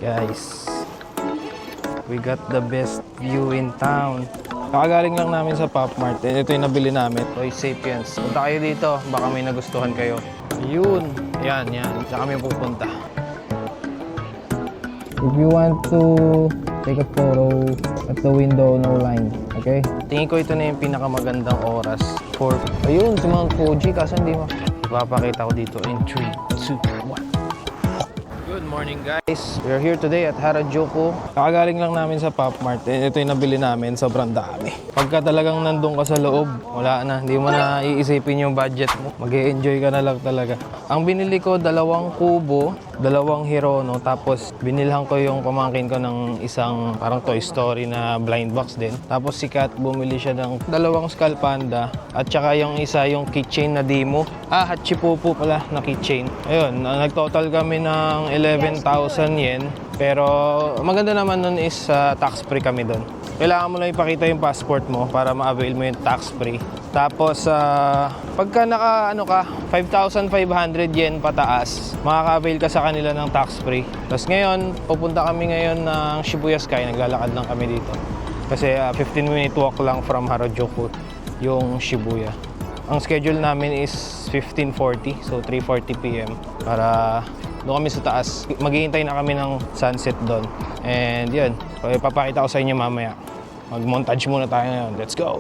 Guys, we got the best view in town. Kakagaling lang namin sa Pop Mart. Ito yung nabili namin. Toy Sapiens. Punta kayo dito. Baka may nagustuhan kayo. Yun. Yan. Diyan kami pupunta. If you want to take a photo at the window, no line. Okay? Tingin ko ito na yung pinakamagandang oras for... Ayun, si Mount Fuji. Kaso hindi mo. Ipapakita ko dito in 3, 2, 1. Good morning guys. We are here today at Harajuku. Kakagaling lang namin sa Pop Mart. Ito yung nabili namin. Sobrang dami. Pagka talagang nandun ka sa loob, wala na. Hindi mo na iisipin yung budget mo. Mag-e-enjoy ka na lang talaga. Ang binili ko, 2 kubo, 2 Hirono. Tapos binilhan ko yung pamangkin ko ng isang parang Toy Story na blind box din. Tapos si Kat bumili siya ng 2 Skull Panda. At saka yung isa, yung keychain na Dimo. Hachipupu pala na keychain. Ayun, nag-total kami ng 11,000 yen. Pero maganda naman nun is tax-free kami doon. Kailangan mo lang ipakita yung passport mo para ma-avail mo yung tax-free. Tapos, pagka naka 5,500 yen pataas, makaka-avail ka sa kanila ng tax-free. Tapos ngayon, pupunta kami ngayon ng Shibuya Sky. Naglalakad lang kami dito. Kasi 15-minute walk lang from Harajuku yung Shibuya. Ang schedule namin is 15:40, so 3:40 PM para doon kami sa taas. Maghihintay na kami ng sunset doon. And yun, papakita ko sa inyo mamaya. Mag-montage muna tayo ngayon. Let's go!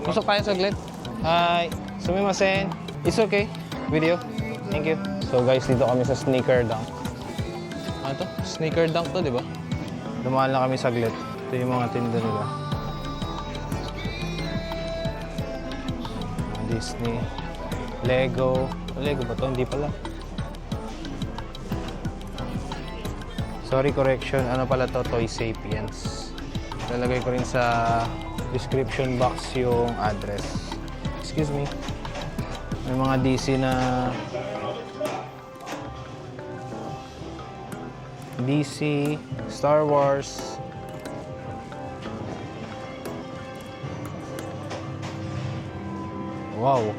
Pusok tayo saglit. Hi. Sumimasen. It's okay. Video. Thank you. So guys, dito kami sa Sneaker Dunk. Ano to? Sneaker Dunk to, di ba? Dumaan lang kami saglit. Ito yung mga tinda nila. Disney. Lego. Lego ba to? Hindi pala. Sorry, correction. Ano pala to? Toy Sapiens. Lalagay ko rin sa description box yung address. Excuse me. May mga DC na DC, Star Wars. Wow.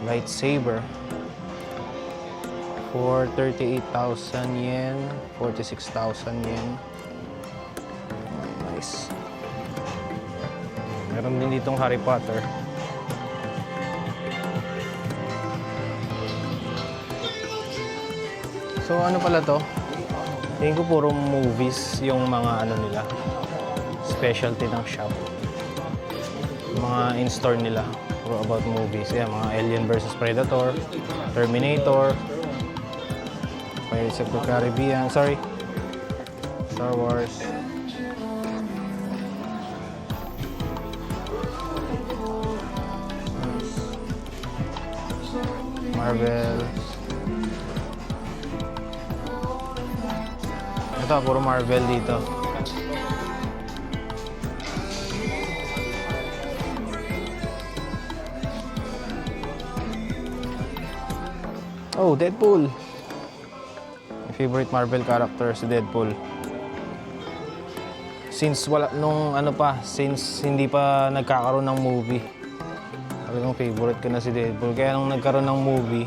Lightsaber. For 38,000 yen, 46,000 yen. Nice. Meron din ditong Harry Potter. So ano pala to? Tingin ko puro movies yung mga ano nila. Specialty ng shop. Mga in-store nila. Puro about movies. Yan, mga Alien vs Predator, Terminator, Pirates of the Caribbean, sorry, Star Wars. Marvel. Ito, puro Marvel dito. Oh, Deadpool. My favorite Marvel character si Deadpool. Since wala nung since hindi pa nagkakaroon ng movie. Talagang favorite ko na si Deadpool. Kaya nung nagkaroon ng movie,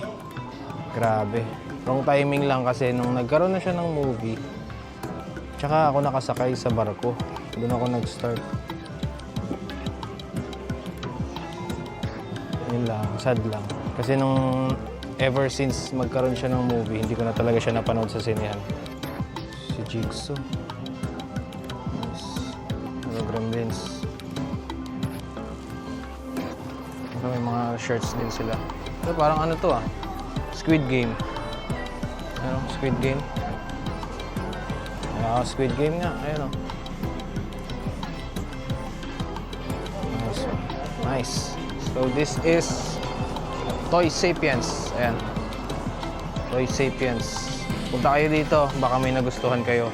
grabe. Wrong timing lang kasi nung nagkaroon na siya ng movie, tsaka ako nakasakay sa barko. Doon ako nag-start. Yun lang, sad lang. Kasi nung ever since magkaroon siya ng movie, hindi ko na talaga siya napanood sa sinehan. Si Jigsaw. Nice. Hologram Vince. May mga shirts din sila. Ito parang ano to Squid Game. Ano? Squid Game. Squid Game nga. Ayun Nice one. Nice. So this is Toy Sapiens. Ayan. Toy Sapiens. Punta kayo dito. Baka may nagustuhan kayo.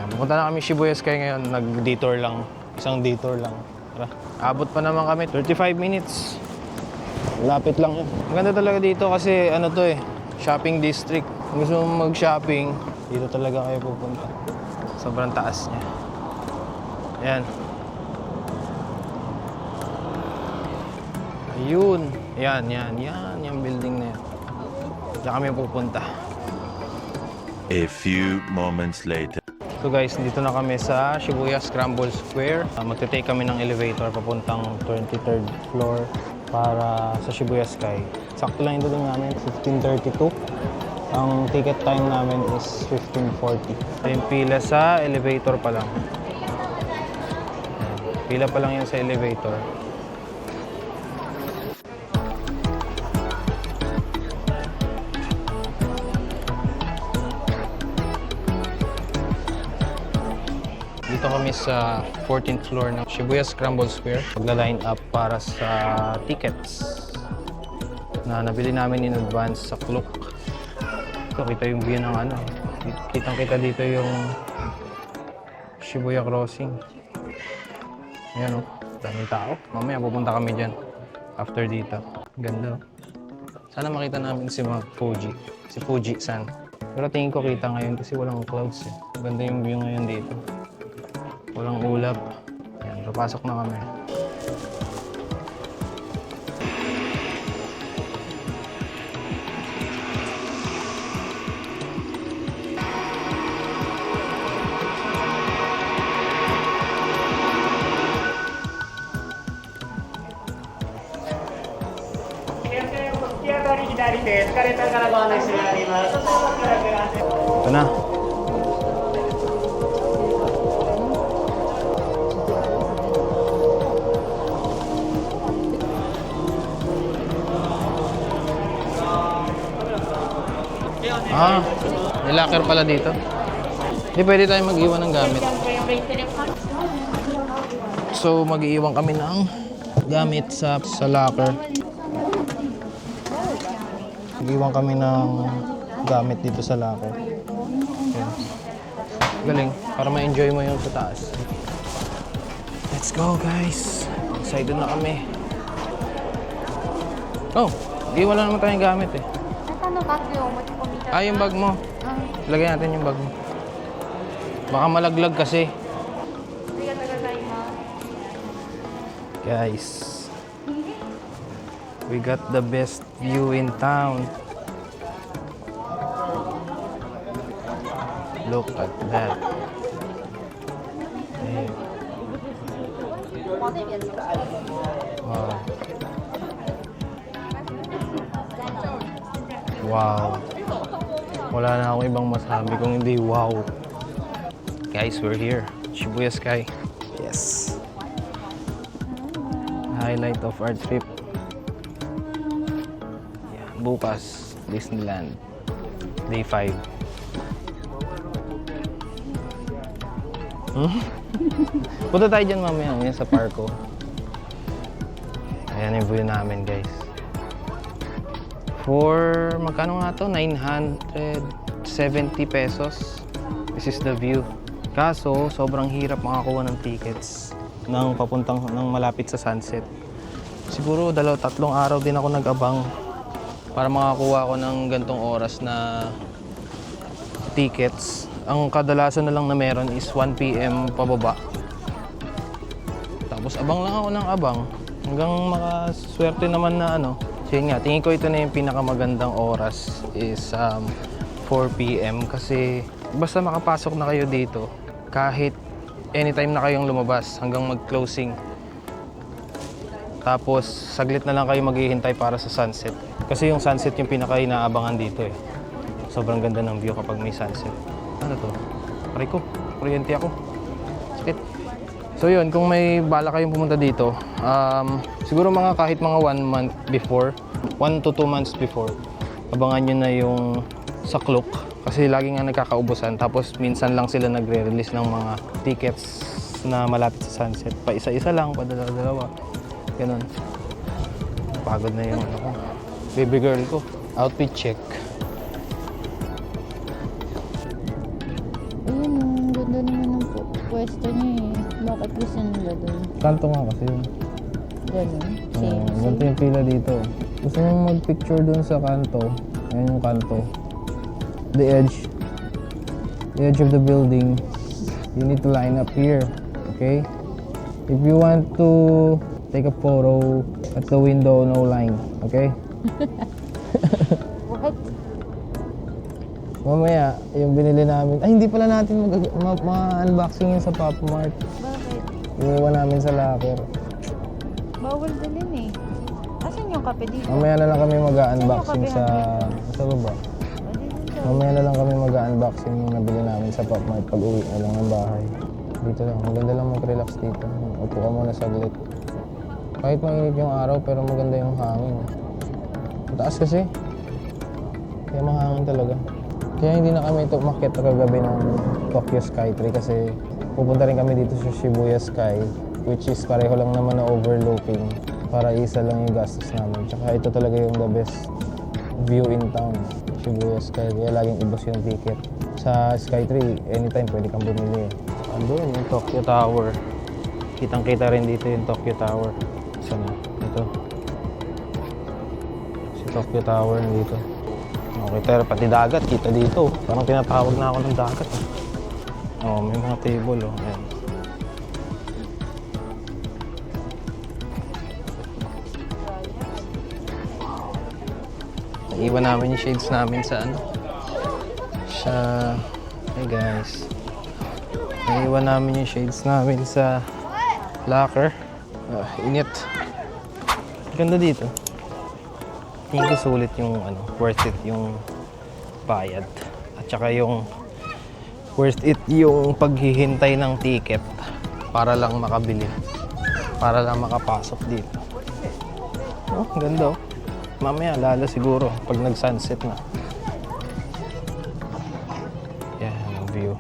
Pupunta na kami Shibuya Sky ngayon. Nag-detour lang. Isang detour lang. Tara. Abot pa naman kami. 35 minutes. Lapit lang yun. Maganda talaga dito kasi ano to eh. Shopping district. Kung gusto mo mag-shopping, dito talaga kayo pupunta. Sobrang taas niya. Ayan. Ayun. Yan. Yung building na yan. Diyan kami pupunta. A few moments later. So guys, dito na kami sa Shibuya Scramble Square. Magte-take kami ng elevator papuntang 23rd floor para sa Shibuya Sky. Sakto lang yung dating namin, 15:32. Ang ticket time namin is 15:40. Yung pila sa elevator pa lang. Pila pa lang yan sa elevator. Dito kami sa 14th floor ng Shibuya Scramble Square. Magla-line up para sa tickets na nabili namin in advance sa Klook. Ito, kita yung view ng ano. Kitang-kita dito yung Shibuya Crossing. Ayan o, daming tao. Mamaya pupunta kami dyan after dito. Ganda o. Sana makita namin si Fuji. Si Fuji-san. Pero tingin ko kita ngayon kasi walang clouds eh. Ganda yung view ngayon dito. Walang ulap. Ayan, papasok na kami. Ito na. May locker pala dito. Hindi pwede tayo mag-iwan ng gamit. So, mag-iwan kami ng gamit sa locker. Mag-iwan kami ng gamit dito sa locker. Ayan. Galing, para ma-enjoy mo yung sa taas. Let's go guys! Excited na kami. Oh, mag-iwan lang naman tayong gamit eh. Yung bag mo. Lagay natin yung bag mo. Baka malaglag kasi. Guys, we got the best view in town. Look at that. Hey. Wow. Wow. Wala na akong ibang masabi kung hindi wow. Guys, we're here. Shibuya Sky. Yes. Highlight of our trip. Yeah, bukas, Disneyland. Day 5. Punta tayo dyan mamaya sa parko. Ayan yung view namin guys. For magkano nga to? 970 pesos. This is the view. Kaso, sobrang hirap makakuha ng tickets ng papuntang ng malapit sa sunset. Siguro 2-3 araw din ako nag-abang para makakuha ko ng gantong oras na tickets. Ang kadalasan na lang na meron is 1 PM pababa. Tapos abang lang ako ng abang hanggang makaswerte naman na ano. So yun nga, tingin ko ito na yung pinakamagandang oras is 4 PM kasi basta makapasok na kayo dito kahit anytime na kayong lumabas hanggang mag-closing. Tapos saglit na lang kayo maghihintay para sa sunset. Kasi yung sunset yung pinaka-inaabangan dito eh. Sobrang ganda ng view kapag may sunset. Ano to? Aray ko, kuryente ako. Sakit. So yun, kung may bala kayong pumunta dito, siguro kahit mga 1 month before, 1 to 2 months before, abangan nyo na yung sa Klook. Kasi lagi nga nagkakaubusan. Tapos minsan lang sila nagre-release ng mga tickets na malapit sa sunset. Pa isa-isa lang, pa dalawa-dalawa. Ganun. Pagod na yung ano ko. Baby girl ko. Outfit check. Ayun, ganda naman ng pwesto niya eh. Bakit gusto nila doon? Kanto nga kasi yun. Ganun. Same. Ganito yung pila dito. Gusto mong mag-picture dun sa kanto. Ayan yung kanto. The edge. The edge of the building. You need to line up here. Okay? If you want to take a photo at the window, no line. Okay? What? Mamaya, yung binili namin. Ay, hindi pala natin ma-unboxing yun sa Pop Mart. Bakit? Iniwan namin sa locker. Bawal dalhin eh. Asan yung kape dito? Mamaya na lang kami mag-unboxing Saan yung sa baba. Pwede dun sa... Mamaya na lang kami mag-unboxing yung nabili namin sa Pop Mart pag uwi na lang ng bahay. Dito lang. Maganda lang mag-relax dito. Upo ka muna saglit. Kahit mainit yung araw pero maganda yung hangin. Ang taas kasi. Kaya mahangin talaga. Kaya hindi na kami ito umakyat kagabi ng Tokyo Skytree kasi pupunta rin kami dito sa Shibuya Sky, which is pareho lang naman na overlooking para isa lang yung gastos namin. Tsaka ito talaga yung the best view in town, Shibuya Sky. Kaya laging ubos yung ticket. Sa Skytree, anytime pwede kang bumili. Andun yung Tokyo Tower. Kitang-kita rin dito yung Tokyo Tower. Saan na? Ito. Si Tokyo Tower dito. Okay, pero pati dagat, kita dito. Parang tinatawag na ako ng dagat. Oh, may mga table, oh. Ayan. Naiwan namin yung shades namin sa ano. Hey guys. Naiwan namin yung shades namin sa locker. Init. Ganda dito. Tingin ko sulit yung ano, worth it yung bayad. At saka yung worth it yung paghihintay ng ticket para lang makabili. Para lang makapasok dito. Oh, ganda oh. Mamaya lalo siguro pag nag-sunset na. Yan ang view.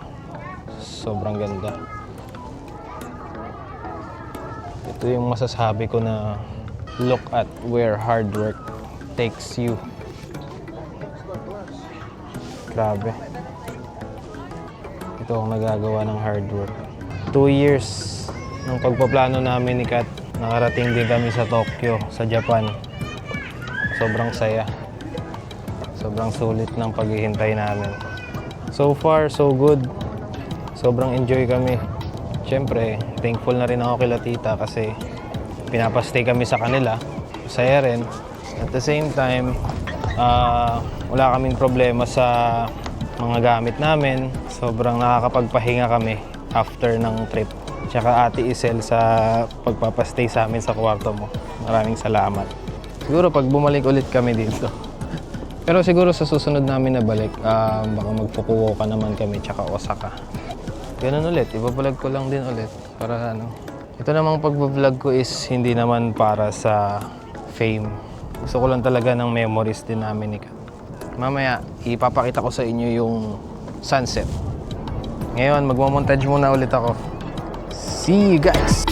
Sobrang ganda. Ito yung masasabi ko na look at where hard work takes you. Grabe. Ito ang nagagawa ng hard work. 2 years ng pagpaplano namin ni Kat, nakarating din kami sa Tokyo, sa Japan. Sobrang saya. Sobrang sulit ng paghihintay namin. So far, so good. Sobrang enjoy kami. Siyempre, thankful na rin ako kila tita kasi pinapastay kami sa kanila. Masaya rin. At the same time, wala kaming problema sa mga gamit namin. Sobrang nakakapagpahinga kami after ng trip. Tsaka Ate Isel sa pagpapastay sa amin sa kwarto mo. Maraming salamat. Siguro pag bumalik ulit kami dito. Pero siguro sa susunod namin na balik, baka mag-Fukuoka naman kami tsaka Osaka. Ganun ulit, ibablog ko lang din ulit para ano. Ito namang pag-vlog ko is hindi naman para sa fame. Gusto ko lang talaga ng memories din namin ni Kat. Mamaya, ipapakita ko sa inyo yung sunset. Ngayon, magmamontage muna ulit ako. See you guys!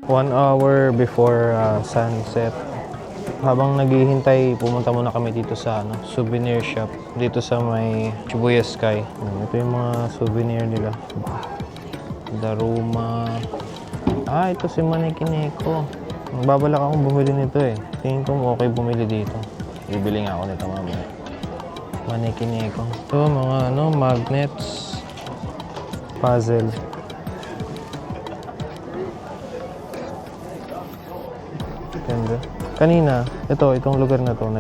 One hour before sunset. Habang naghihintay, pumunta muna kami dito sa souvenir shop. Dito sa may Shibuya Sky. Ito yung mga souvenir nila. Daruma. Ito si Manekineko. Magbabalak akong bumili nito eh. Tingin ko okay bumili dito. Bibili nga ako nito mamaya. Manekineko. Ito mga magnets. Puzzle. Ganda. Kanina, itong lugar na to,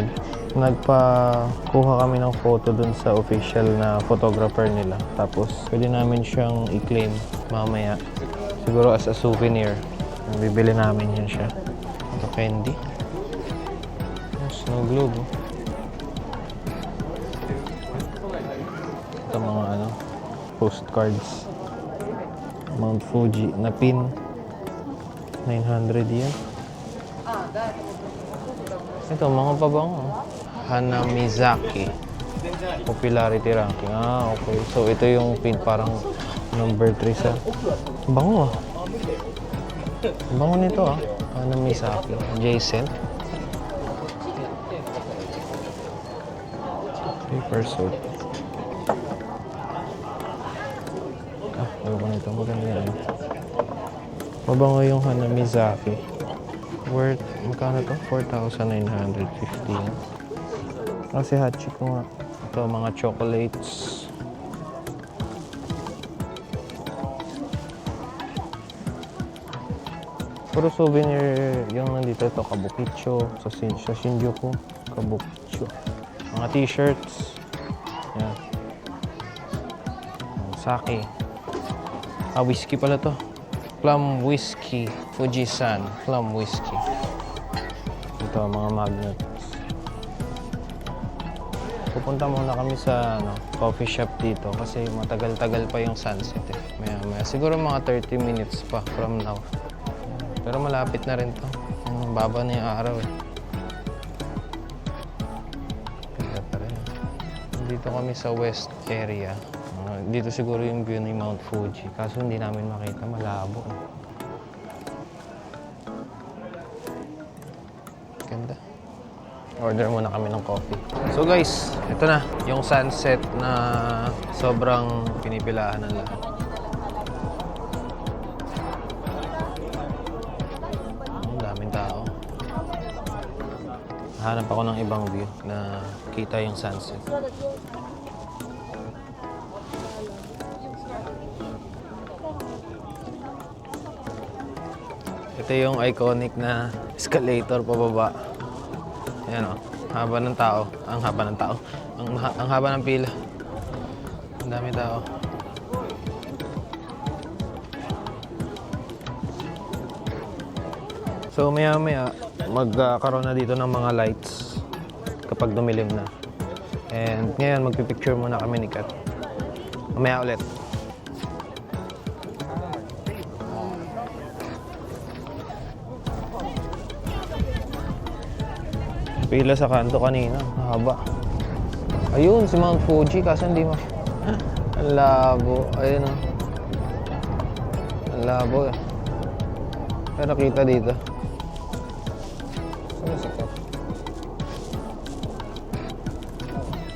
nagpakuha kami ng photo dun sa official na photographer nila. Tapos, pwede namin siyang i-claim mamaya. Siguro as a souvenir. Bibili namin yan siya. Ito candy. Snow globe. Oh. Ito mga postcards. Mount Fuji na pin. 900 yan. Ito, mga pabango. Hanamizaki. Popularity ranking. Ah, okay. So, ito yung pin parang number 3 sa... Bango ah. Bango nito ah. Hanamisaki. Adjacent. Paper soap. Ah, ano ba nito? Maganda yan. Mabango yung Hanamizaki. Worth, magkano to? 4,950. Kasi Hachiko nga. Ito, mga chocolates. Puro souvenir yung nandito. Ito, Kabukicho. Sa Shinjuku. Kabukicho. Mga t-shirts. Yan. Sake. Ah, whiskey pala to. Plum whiskey. Fujisan. Plum whiskey. Ito, mga magnets. Pupunta muna kami sa coffee shop dito kasi matagal-tagal pa yung sunset eh. Maya. Siguro mga 30 minutes pa from now. Pero malapit na rin to. Baba na yung araw eh. Ganda pa rin. Dito kami sa west area. Dito siguro yung view ni Mount Fuji. Kaso hindi namin makita, malabo. Ganda. Order muna kami ng coffee. So guys, ito na yung sunset na sobrang pinipilahan ng lahat. Ang daming tao. Hanap ako ng ibang view na kita yung sunset. Ito yung iconic na escalator pababa. Ayan o, haba ng tao. Ang haba ng tao. Ang haba ng pila. Ang dami tao. So maya-maya, magkaroon na dito ng mga lights kapag dumilim na. And ngayon, magpipicture muna kami ni Kat. Mamaya ulit. Pila sa kanto kanina, haba. Ayun, si Mount Fuji, kaso hindi mo. Ang labo. Ayun o. Ang labo eh. Pero kita dito.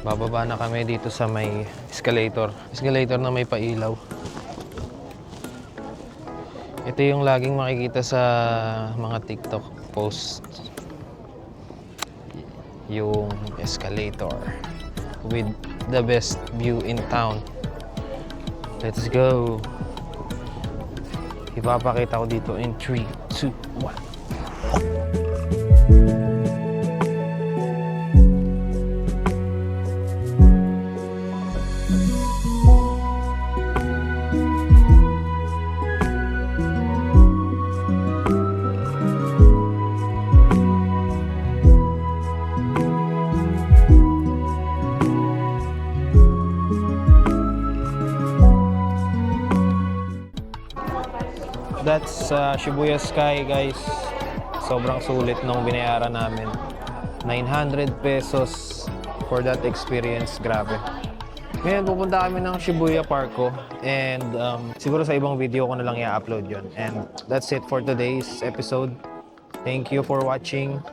Bababa na kami dito sa may escalator. Escalator na may pailaw. Ito yung laging makikita sa mga TikTok posts. Yung escalator with the best view in town. Let's go. Ipapakita ko dito in 3, 2, 1. That's Shibuya Sky, guys. Sobrang sulit nung binayaran namin. 900 pesos for that experience. Grabe. Ngayon, pupunta kami ng Shibuya Parko. And siguro sa ibang video ko na lang i-upload yun. And that's it for today's episode. Thank you for watching.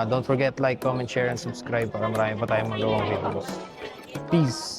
Don't forget like, comment, share, and subscribe para marami pa tayong magawang videos. Peace!